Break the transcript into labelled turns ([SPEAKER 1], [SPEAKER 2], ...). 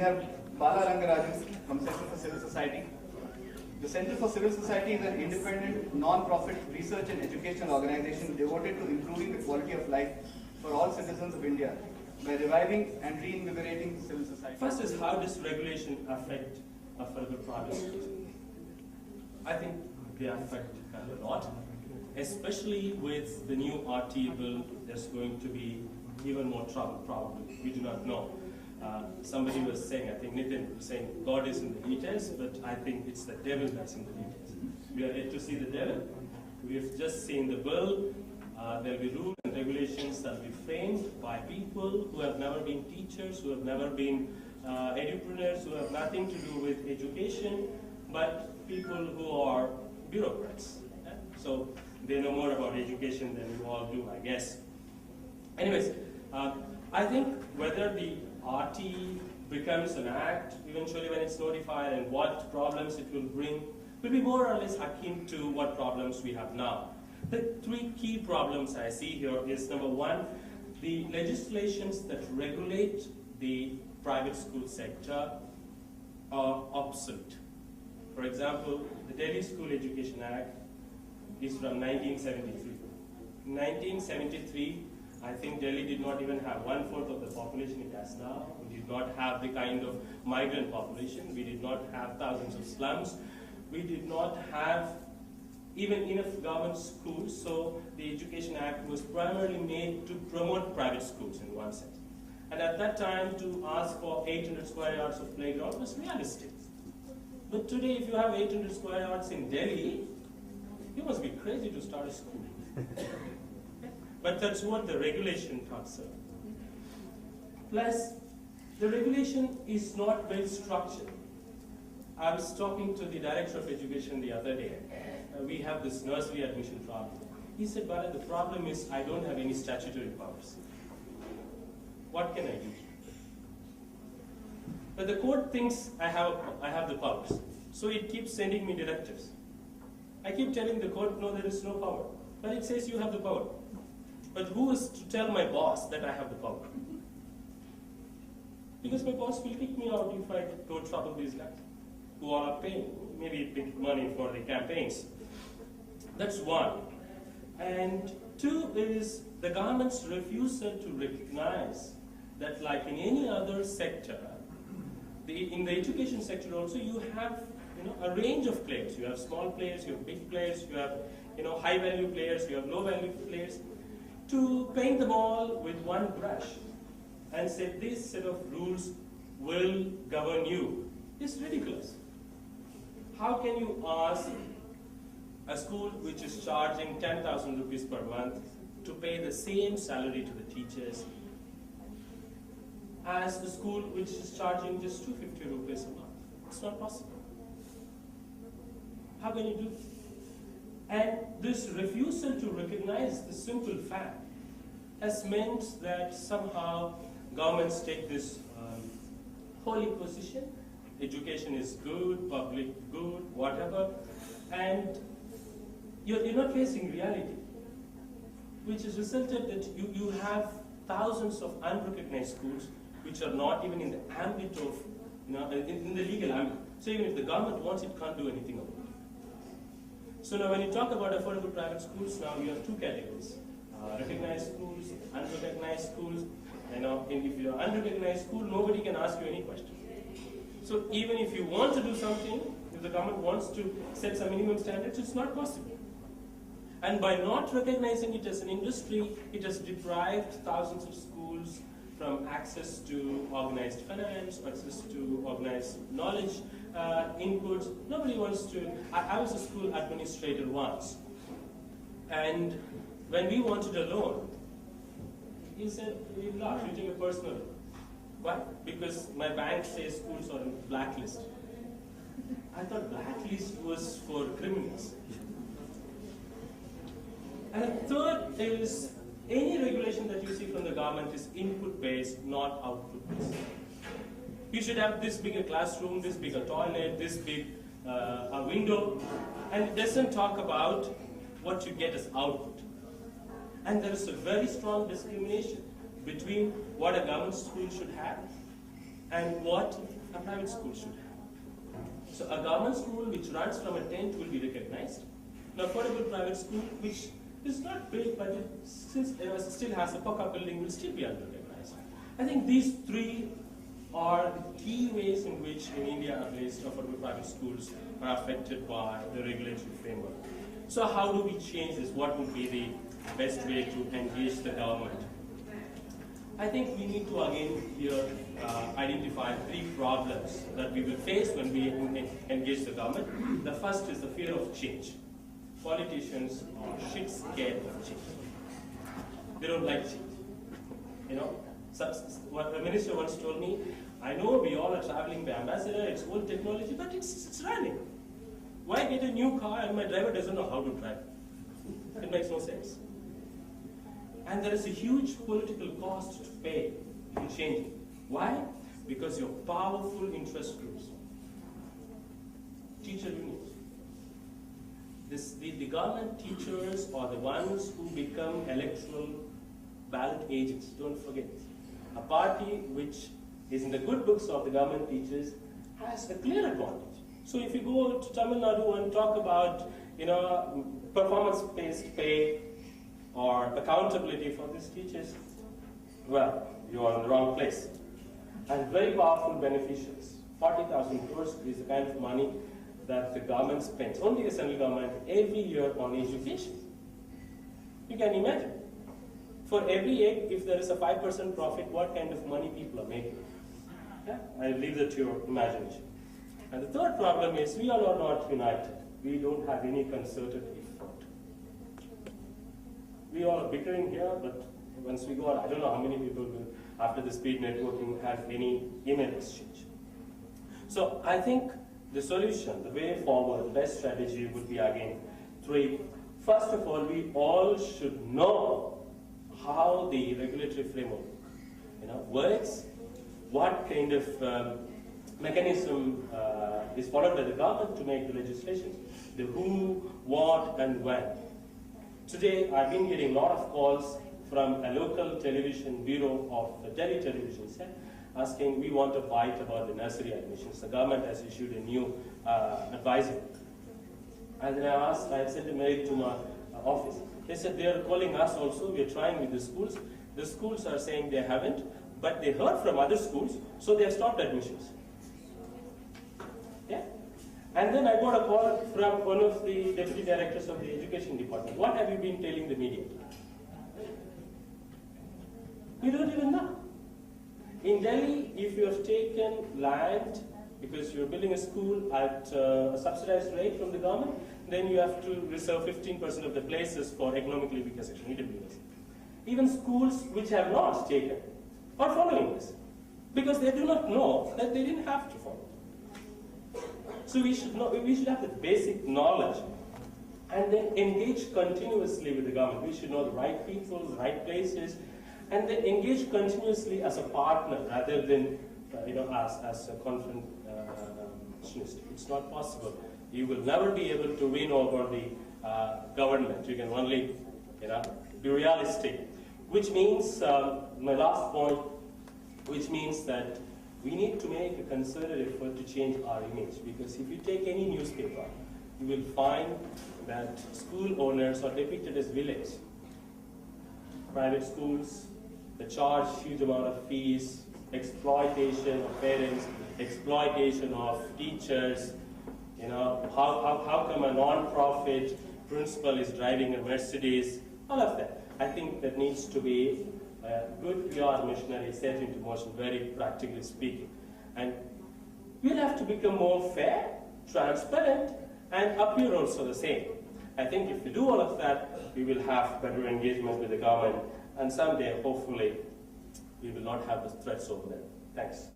[SPEAKER 1] have Bala Rangaraju from Center for Civil Society. The Center for Civil Society is an independent, non-profit research and educational organization devoted to improving the quality of life for all citizens of India by reviving and reinvigorating civil society.
[SPEAKER 2] First is, how does regulation affect affordable private schools? I think they affect a lot, especially with the new RT bill. There's going to be even more trouble, probably. We do not know. Somebody was saying, I think Nitin was saying, God is in the details, but I think it's the devil that's in the details. We are yet to see the devil. We've just seen the bill. There will be rules and regulations that will be framed by people who have never been teachers, who have never been edupreneurs, who have nothing to do with education, but people who are bureaucrats. Yeah? So they know more about education than you all do, I guess. Anyways, I think whether the RT becomes an act eventually when it's notified and what problems it will bring will be more or less akin to what problems we have now. The three key problems I see here is, number one, the legislations that regulate the private school sector are obsolete. For example, the Delhi School Education Act is from 1973. In 1973, I think Delhi did not even have 1/4 of the population it has now. We did not have the kind of migrant population. We did not have thousands of slums. We did not have even enough government schools. So the Education Act was primarily made to promote private schools in one sense. And at that time, to ask for 800 square yards of playground was realistic. But today, if you have 800 square yards in Delhi, you must be crazy to start a school. But that's what the regulation talks about. Plus, the regulation is not well structured. I was talking to the Director of Education the other day. We have this nursery admission problem. He said, Bala, the problem is I don't have any statutory powers. What can I do? But the court thinks I have the powers. So it keeps sending me directives. I keep telling the court, no, there is no power. But it says you have the power. But who is to tell my boss that I have the power? Because my boss will kick me out if I go trouble these guys who are paying maybe big money for the campaigns. That's one. And two is the government's refusal to recognize that, like in any other sector, in the education sector also, you have a range of players. You have small players, you have big players, you have high value players, you have low value players. To paint them all with one brush and say this set of rules will govern you is ridiculous. How can you ask a school which is charging 10,000 rupees per month to pay the same salary to the teachers as a school which is charging just 250 rupees a month? It's not possible. How can you do it? And this refusal to recognize the simple fact has meant that somehow governments take this holy position. Education is good, public good, whatever, and you're not facing reality, which has resulted that you have thousands of unrecognized schools which are not even in the ambit of, in the legal ambit. So even if the government wants it, can't do anything about it. So now when you talk about affordable private schools, now you have two categories. Recognized schools, unrecognized schools. If you're an unrecognized school, nobody can ask you any question. So even if you want to do something, if the government wants to set some minimum standards, it's not possible. And by not recognizing it as an industry, it has deprived thousands of schools from access to organized finance, access to organized knowledge inputs. Nobody wants to. I was a school administrator once, and when we wanted a loan, he said, "You laugh, you take a personal loan." Why? Because my bank says schools are on blacklist. I thought blacklist was for criminals. And third is, any regulation that you see from the government is input-based, not output-based. You should have this big a classroom, this big a toilet, this big a window, and it doesn't talk about what you get as output. And there is a very strong discrimination between what a government school should have and what a private school should have. So a government school which runs from a tent will be recognized. An affordable private school which is not big but it still has a puck-up building will still be unrecognized. I think these three are the key ways in which in India at least affordable private schools are affected by the regulatory framework. So how do we change this? What would be the best way to engage the government? I think we need to again here identify three problems that we will face when we engage the government. The first is the fear of change. Politicians are shit scared of change. They don't like change. You know, what the minister once told me, I know we all are traveling by ambassador, it's old technology, but it's running. Why get a new car and my driver doesn't know how to drive? It makes no sense. And there is a huge political cost to pay in changing. Why? Because your powerful interest groups, teacher unions. The government teachers are the ones who become electoral ballot agents. Don't forget. A party which is in the good books of the government teachers has a clear advantage. So if you go to Tamil Nadu and talk about, performance-based pay or accountability for these teachers, well, you are in the wrong place. And very powerful beneficiaries. 40,000 crores is the kind of money that the government spends, only the central government, every year on education. You can imagine. For every egg, if there is a 5% profit, what kind of money people are making? Yeah? I leave that to your imagination. And the third problem is we all are not united. We don't have any concerted effort. We all are bickering here, but once we go out, I don't know how many people will, after the speed networking, have any email exchange. So I think the solution, the way forward, the best strategy would be again three. First of all, we all should know how the regulatory framework works, what kind of mechanism is followed by the government to make the legislation, the who, what, and when. Today, I've been getting a lot of calls from a local television bureau of the Delhi television set asking, we want to fight about the nursery admissions. The government has issued a new advisory. And then I sent a mail to my office. They said they are calling us also, we are trying with the schools. The schools are saying they haven't, but they heard from other schools, so they have stopped admissions. Yeah? And then I got a call from one of the deputy directors of the education department. What have you been telling the media? We don't even know. In Delhi, if you have taken land because you're building a school at a subsidized rate from the government, then you have to reserve 15% of the places for economically weaker section, EWS. Even schools which have not taken are following this because they do not know that they didn't have to follow. So we should have the basic knowledge and then engage continuously with the government. We should know the right people, the right places, and then engage continuously as a partner rather than as a confrontationist. It's not possible. You will never be able to win over the government. You can only be realistic. Which means, my last point, which means that we need to make a concerted effort to change our image. Because if you take any newspaper, you will find that school owners are depicted as villains. Private schools, they charge huge amount of fees, exploitation of parents, exploitation of teachers. How come a non-profit principal is driving a Mercedes? All of that. I think that needs to be a good PR machinery set into motion, very practically speaking. And we'll have to become more fair, transparent, and appear also the same. I think if we do all of that, we will have better engagement with the government, and someday, hopefully, we will not have the threats over there. Thanks.